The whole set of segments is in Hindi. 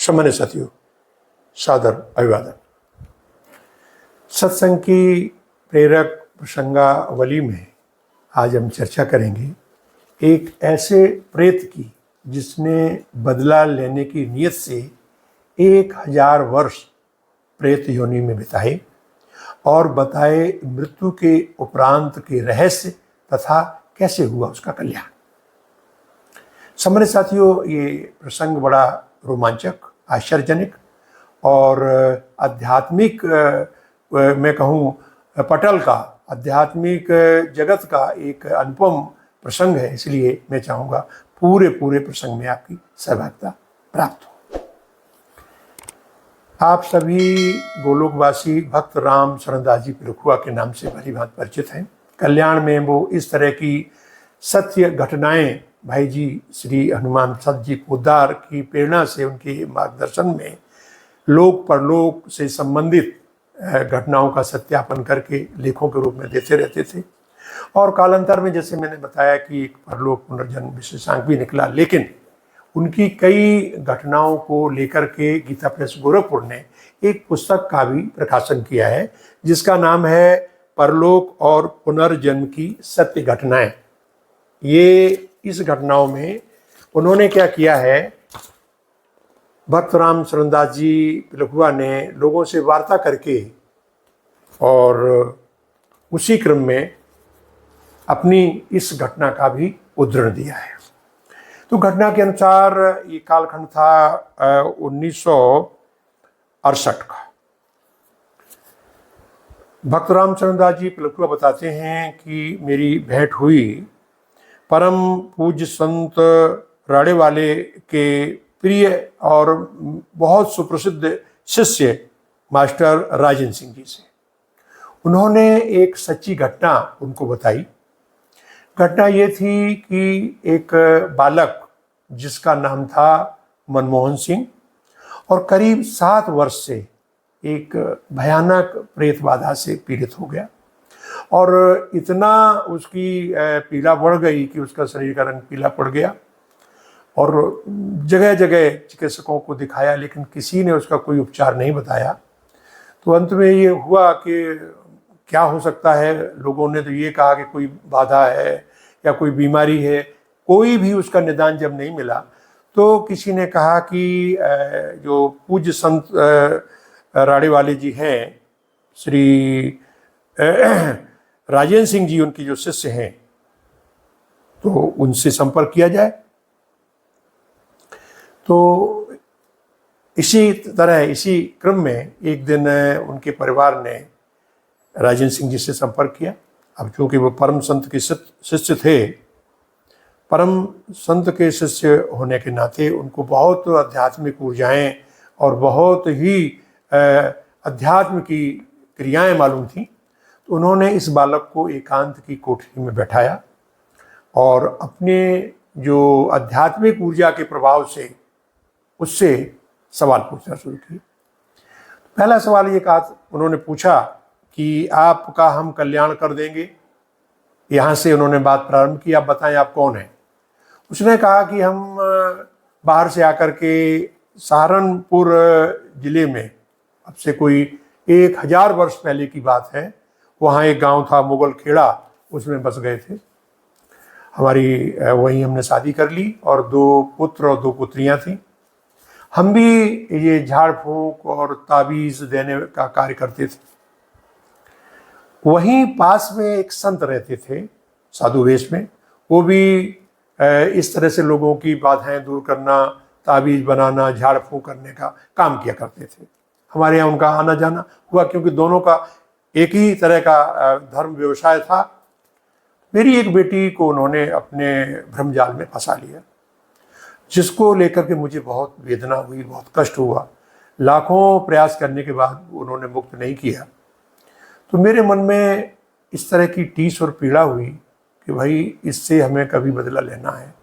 सामान्य साथियों, सादर अभिवादन। सत्संग की प्रेरक प्रसंगावली में आज हम चर्चा करेंगे एक ऐसे प्रेत की जिसने बदला लेने की नीयत से 1000 वर्ष प्रेत योनि में बिताए और बताए मृत्यु के उपरांत के रहस्य तथा कैसे हुआ उसका कल्याण। सामान्य साथियों, ये प्रसंग बड़ा रोमांचक, आश्चर्यजनक और आध्यात्मिक मैं कहूँ पटल का, आध्यात्मिक जगत का एक अनुपम प्रसंग है। इसलिए मैं चाहूँगा पूरे प्रसंग में आपकी सहभागिता प्राप्त हो। आप सभी गोलोकवासी भक्त राम शरणदास जी पिलखुआ के नाम से भली भांति परिचित हैं। कल्याण में वो इस तरह की सत्य घटनाएं भाई जी श्री हनुमान सत जी पोद्दार की प्रेरणा से, उनके मार्गदर्शन में लोक परलोक से संबंधित घटनाओं का सत्यापन करके लेखों के रूप में देते रहते थे। और कालांतर में जैसे मैंने बताया कि एक परलोक पुनर्जन्म विशेषांक भी निकला, लेकिन उनकी कई घटनाओं को लेकर के गीता प्रेस गोरखपुर ने एक पुस्तक का भी प्रकाशन किया है जिसका नाम है परलोक और पुनर्जन्म की सत्य घटनाएं। ये इस घटनाओं में उन्होंने क्या किया है, भक्त राम शरणदास जी पिलखुआ ने लोगों से वार्ता करके और उसी क्रम में अपनी इस घटना का भी उद्धरण दिया है। तो घटना के अनुसार ये कालखंड था 1968 का। भक्त राम शरणदास जी पिलखुआ बताते हैं कि मेरी भेंट हुई परम पूज्य संत राड़ेवाले के प्रिय और बहुत सुप्रसिद्ध शिष्य मास्टर राजेंद्र सिंह जी से। उन्होंने एक सच्ची घटना उनको बताई। घटना ये थी कि एक बालक जिसका नाम था मनमोहन सिंह और करीब 7 वर्ष से एक भयानक प्रेत बाधा से पीड़ित हो गया और इतना उसकी पीड़ा बढ़ गई कि उसका शरीर का रंग पीला पड़ गया और जगह जगह चिकित्सकों को दिखाया, लेकिन किसी ने उसका कोई उपचार नहीं बताया। तो अंत में ये हुआ कि क्या हो सकता है, लोगों ने तो ये कहा कि कोई बाधा है या कोई बीमारी है। कोई भी उसका निदान जब नहीं मिला तो किसी ने कहा कि जो पूज्य संत राड़ेवाले जी हैं, श्री राजेंद्र सिंह जी उनके जो शिष्य हैं, तो उनसे संपर्क किया जाए। तो इसी तरह इसी क्रम में एक दिन उनके परिवार ने राजेंद्र सिंह जी से संपर्क किया। अब चूँकि वो परम संत के शिष्य थे, परम संत के शिष्य होने के नाते उनको बहुत आध्यात्मिक ऊर्जाएं और बहुत ही अध्यात्म की क्रियाएं मालूम थी। तो उन्होंने इस बालक को एकांत की कोठरी में बैठाया और अपने जो आध्यात्मिक ऊर्जा के प्रभाव से उससे सवाल पूछना शुरू किए। पहला सवाल ये कहा, उन्होंने पूछा कि आपका हम कल्याण कर देंगे। यहाँ से उन्होंने बात प्रारंभ की, आप बताएं आप कौन हैं। उसने कहा कि हम बाहर से आकर के सहारनपुर जिले में, अब से कोई 1000 वर्ष पहले की बात है, वहाँ एक गांव था मुगल खेड़ा, उसमें बस गए थे। हमारी वहीं हमने शादी कर ली और 2 पुत्र और 2 पुत्रियां थीं। हम भी ये झाड़ फूंक और ताबीज़ देने का कार्य करते थे। वहीं पास में एक संत रहते थे साधु वेश में, वो भी इस तरह से लोगों की बाधाएं दूर करना, ताबीज़ बनाना, झाड़ फूंक करने का काम किया करते थे। हमारे यहाँ उनका आना जाना हुआ क्योंकि दोनों का एक ही तरह का धर्म व्यवसाय था। मेरी एक बेटी को उन्होंने अपने भ्रमजाल में फंसा लिया, जिसको लेकर के मुझे बहुत वेदना हुई, बहुत कष्ट हुआ। लाखों प्रयास करने के बाद उन्होंने मुक्त नहीं किया। तो मेरे मन में इस तरह की टीस और पीड़ा हुई कि भाई इससे हमें कभी बदला लेना है।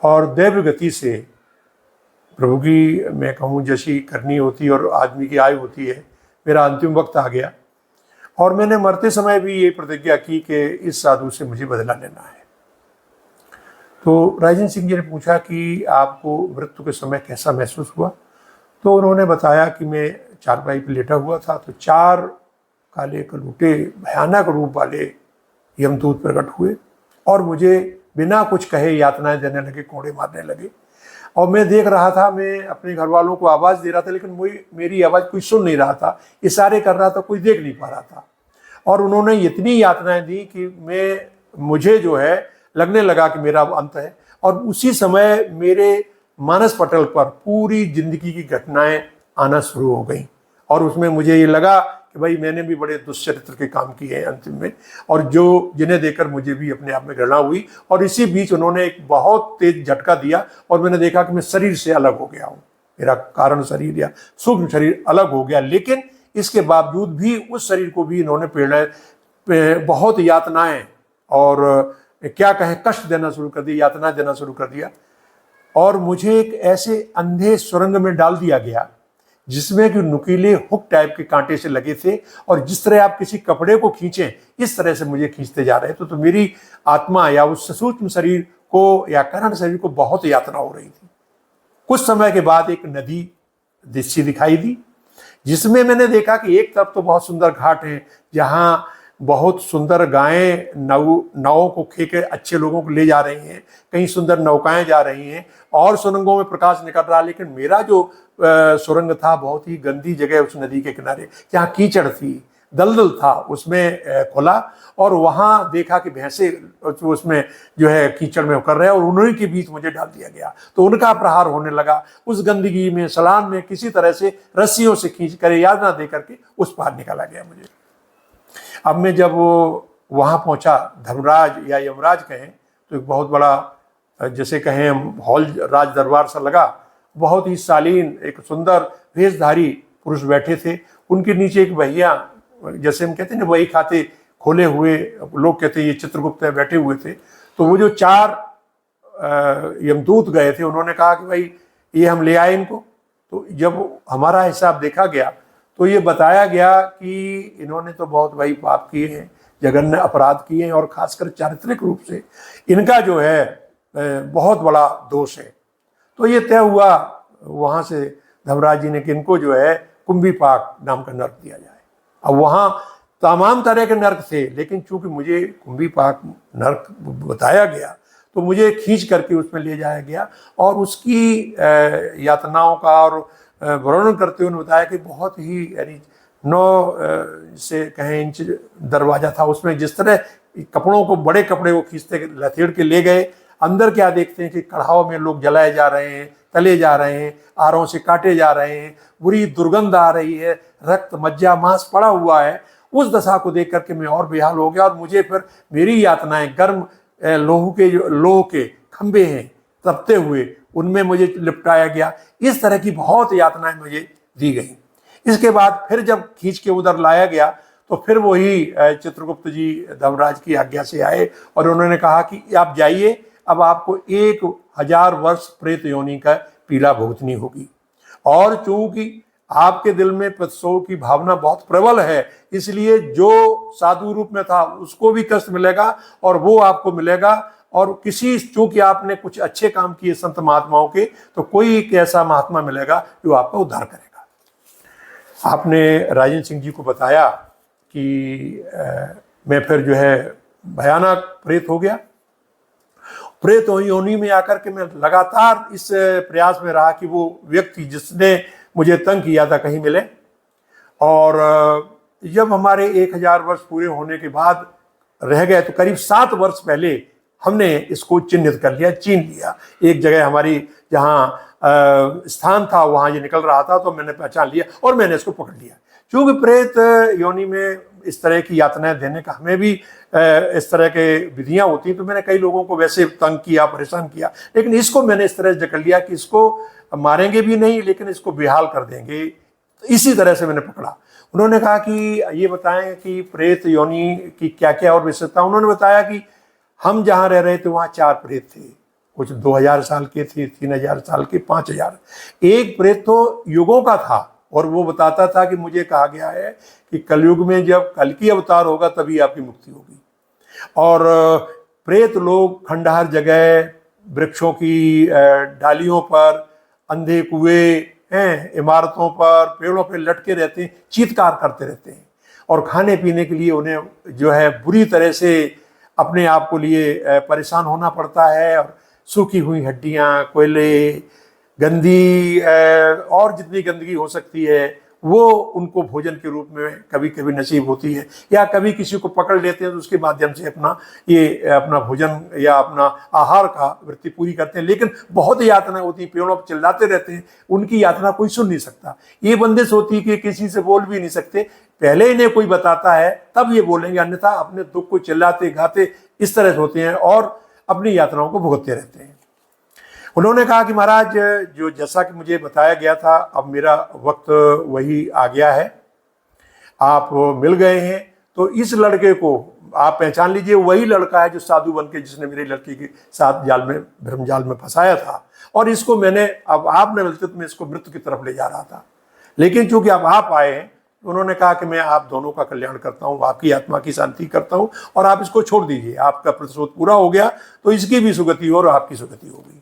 और दैव गति से प्रभु की मैं कहूँ जैसी करनी होती और आदमी की आयु होती है, मेरा अंतिम वक्त आ गया और मैंने मरते समय भी ये प्रतिज्ञा की कि इस साधु से मुझे बदला लेना है। तो राजेंद्र सिंह जी ने पूछा कि आपको मृत्यु के समय कैसा महसूस हुआ। तो उन्होंने बताया कि मैं चारपाई पर लेटा हुआ था, तो 4 काले कलूटे भयानक रूप वाले यमदूत प्रकट हुए और मुझे बिना कुछ कहे यातनाएं देने लगे, कोड़े मारने लगे। और मैं देख रहा था, मैं अपने घर वालों को आवाज़ दे रहा था, लेकिन मेरी आवाज़ कोई सुन नहीं रहा था, इशारे कर रहा था, कोई देख नहीं पा रहा था। और उन्होंने इतनी यातनाएं दी कि मुझे जो है लगने लगा कि मेरा अंत है। और उसी समय मेरे मानस पटल पर पूरी जिंदगी की घटनाएं आना शुरू हो गई और उसमें मुझे ये लगा कि भाई मैंने भी बड़े दुष्चरित्र के काम किए हैं अंतिम में, और जिन्हें देखकर मुझे भी अपने आप में घृणा हुई। और इसी बीच उन्होंने एक बहुत तेज झटका दिया और मैंने देखा कि मैं शरीर से अलग हो गया हूँ, मेरा कारण शरीर या सूक्ष्म शरीर अलग हो गया। लेकिन इसके बावजूद भी उस शरीर को भी इन्होंने बहुत यातनाएं और क्या कहें कष्ट देना शुरू कर दिया, यातनाएं देना शुरू कर दिया। और मुझे एक ऐसे अंधे सुरंग में डाल दिया गया जिसमें कि नुकीले हुक टाइप के कांटे से लगे थे, और जिस तरह आप किसी कपड़े को खींचें इस तरह से मुझे खींचते जा रहे थे। तो मेरी आत्मा या उस सूक्ष्म शरीर को या कारण शरीर को बहुत यातना हो रही थी। कुछ समय के बाद एक नदी दृश्य दिखाई दी, जिसमें मैंने देखा कि एक तरफ तो बहुत सुंदर घाट है जहाँ बहुत सुंदर गायें नावों को खेके अच्छे लोगों को ले जा रही हैं, कहीं सुंदर नौकाएं जा रही हैं और सुरंगों में प्रकाश निकल रहा। लेकिन मेरा जो सुरंग था बहुत ही गंदी जगह उस नदी के किनारे, जहाँ कीचड़ थी, दलदल था, उसमें खुला और वहाँ देखा कि भैंसे उसमें जो है कीचड़ में उतर रहे और उन्हीं के बीच मुझे डाल दिया गया। तो उनका प्रहार होने लगा उस गंदगी में, सलान में, किसी तरह से रस्सियों से खींच कर यातना दे करके उस पार निकाला गया मुझे। अब मैं जब वहाँ पहुँचा, धर्मराज या यमराज कहें तो एक बहुत बड़ा जैसे कहें हॉल राज दरबार सा लगा। बहुत ही शालीन एक सुंदर वेशधारी पुरुष बैठे थे, उनके नीचे एक भैया, जैसे हम कहते हैं ना वही खाते खोले हुए लोग कहते हैं ये चित्रगुप्त है, बैठे हुए थे। तो वो जो 4 यमदूत गए थे उन्होंने कहा कि भाई ये हम ले आए इनको। तो जब हमारा हिसाब देखा गया तो ये बताया गया कि इन्होंने तो बहुत भाई पाप किए हैं, जघन्य अपराध किए हैं और खासकर चारित्रिक रूप से इनका जो है बहुत बड़ा दोष है। तो ये तय हुआ वहाँ से धर्मराज जी ने कि इनको जो है कुंभीपाक नाम का नर्क दिया जाए। अब वहाँ तमाम तरह के नर्क थे, लेकिन चूंकि मुझे कुंभीपाक नर्क बताया गया तो मुझे खींच करके उसमें ले जाया गया और उसकी यातनाओं का और वर्णन करते हुए बताया कि बहुत ही यानी 9 से कहें इंच दरवाजा था, उसमें जिस तरह कपड़ों को, बड़े कपड़े को खींचते लथेड़ के ले गए, अंदर क्या देखते हैं कि कढ़ाओं में लोग जलाए जा रहे हैं, तले जा रहे हैं, आरों से काटे जा रहे हैं, बुरी दुर्गंध आ रही है, रक्त मज्जा मांस पड़ा हुआ है। उस दशा को देख करके मैं और बेहाल हो गया और मुझे फिर मेरी यातनाएं गर्म लोह के खंभे हैं तपते हुए, उनमें मुझे लिपटाया गया। इस तरह की बहुत यातनाएं मुझे दी गई। इसके बाद फिर जब खींच के उधर लाया गया तो फिर वही चित्रगुप्त जी धर्मराज की आज्ञा से आए और उन्होंने कहा कि आप जाइए, अब आपको 1000 वर्ष प्रेत योनि का पीड़ा भुगतनी होगी। और चूंकि आपके दिल में प्रतिशोध की भावना बहुत प्रबल है, इसलिए जो साधु रूप में था उसको भी कष्ट मिलेगा और वो आपको मिलेगा। और चूंकि आपने कुछ अच्छे काम किए संत महात्माओं के, तो कोई एक ऐसा महात्मा मिलेगा जो आपका उद्धार करेगा। आपने राजेंद्र सिंह जी को बताया कि मैं फिर जो है भयानक प्रेत हो गया। प्रेत योनि में आकर के मैं लगातार इस प्रयास में रहा कि वो व्यक्ति जिसने मुझे तंग किया था कहीं मिले। और जब हमारे 1000 वर्ष पूरे होने के बाद रह गए तो करीब 7 वर्ष पहले हमने इसको चिन्हित कर लिया, चीन लिया। एक जगह हमारी जहाँ स्थान था वहाँ ये निकल रहा था, तो मैंने पहचान लिया और मैंने इसको पकड़ लिया। क्योंकि प्रेत योनि में इस तरह की यातनाएं देने का हमें भी इस तरह के विधियां होती हैं, तो मैंने कई लोगों को वैसे तंग किया, परेशान किया, लेकिन इसको मैंने इस तरह से जकड़ लिया कि इसको मारेंगे भी नहीं लेकिन इसको बेहाल कर देंगे। इसी तरह से मैंने पकड़ा। उन्होंने कहा कि ये बताएं कि प्रेत योनि की क्या क्या और विशेषता। उन्होंने बताया कि हम जहाँ रह रहे थे वहाँ 4 प्रेत थे, कुछ 2000 साल के थे, 3000 साल के, 5000। एक प्रेत तो युगों का था और वो बताता था कि मुझे कहा गया है कि कलयुग में जब कल की अवतार होगा तभी आपकी मुक्ति होगी। और प्रेत लोग खंडहर जगह, वृक्षों की डालियों पर, अंधे कुएं, हैं इमारतों पर, पेड़ों पर लटके रहते हैं, चीत्कार करते रहते हैं, और खाने पीने के लिए उन्हें जो है बुरी तरह से अपने आप को लिए परेशान होना पड़ता है। और सूखी हुई हड्डियाँ, कोयले, गंदी और जितनी गंदगी हो सकती है वो उनको भोजन के रूप में कभी कभी नसीब होती है, या कभी किसी को पकड़ लेते हैं तो उसके माध्यम से अपना भोजन या अपना आहार का वृत्ति पूरी करते हैं। लेकिन बहुत यातना होती है, पेड़ों पर चिल्लाते रहते हैं, उनकी यातना कोई सुन नहीं सकता। ये बंदिश होती है कि किसी से बोल भी नहीं सकते, पहले इन्हें कोई बताता है तब ये बोलेंगे, अन्यथा अपने दुख को चिल्लाते गाते इस तरह से होते हैं और अपनी यातनाओं को भुगतते रहते हैं। उन्होंने कहा कि महाराज, जो जैसा कि मुझे बताया गया था, अब मेरा वक्त वही आ गया है, आप मिल गए हैं, तो इस लड़के को आप पहचान लीजिए, वही लड़का है जो साधु बन के जिसने मेरी लड़की के साथ जाल में, भ्रम जाल में फंसाया था, और इसको मैंने, अब आप न मिलते तो मैं इसको मृत्यु की तरफ ले जा रहा था, लेकिन चूंकि अब आप आए हैं, उन्होंने कहा कि मैं आप दोनों का कल्याण करता हूँ, आपकी आत्मा की शांति करता हूँ, और आप इसको छोड़ दीजिए, आपका प्रतिशोध पूरा हो गया तो इसकी भी सुगति और आपकी सुगति होगी।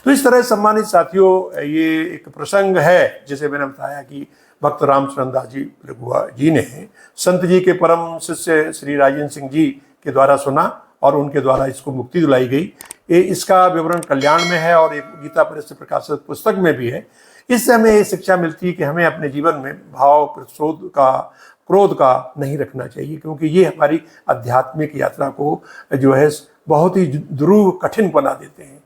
तो इस तरह सम्मानित साथियों, ये एक प्रसंग है जिसे मैंने बताया कि भक्त रामचरण दास जी रघुआ जी ने संत जी के परम शिष्य श्री राजेंद्र सिंह जी के द्वारा सुना और उनके द्वारा इसको मुक्ति दिलाई गई। इसका विवरण कल्याण में है और एक गीता परिषद प्रकाशित पुस्तक में भी है। इससे हमें ये शिक्षा मिलती है कि हमें अपने जीवन में भाव, प्रतिशोध का, क्रोध का नहीं रखना चाहिए, क्योंकि ये हमारी आध्यात्मिक यात्रा को जो है बहुत ही ध्रुव कठिन बना देते हैं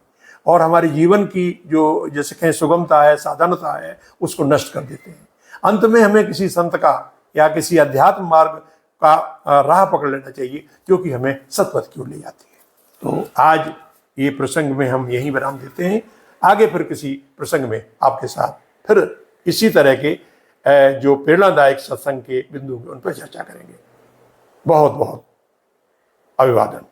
और हमारे जीवन की जो जैसे कहें सुगमता है, साधनता है, उसको नष्ट कर देते हैं। अंत में हमें किसी संत का या किसी अध्यात्म मार्ग का राह पकड़ लेना चाहिए जो कि हमें सतपथ की ओर ले जाती है। तो आज ये प्रसंग में हम यहीं विराम देते हैं। आगे फिर किसी प्रसंग में आपके साथ फिर इसी तरह के जो प्रेरणादायक सत्संग के बिंदु उन पर चर्चा करेंगे। बहुत बहुत अभिवादन।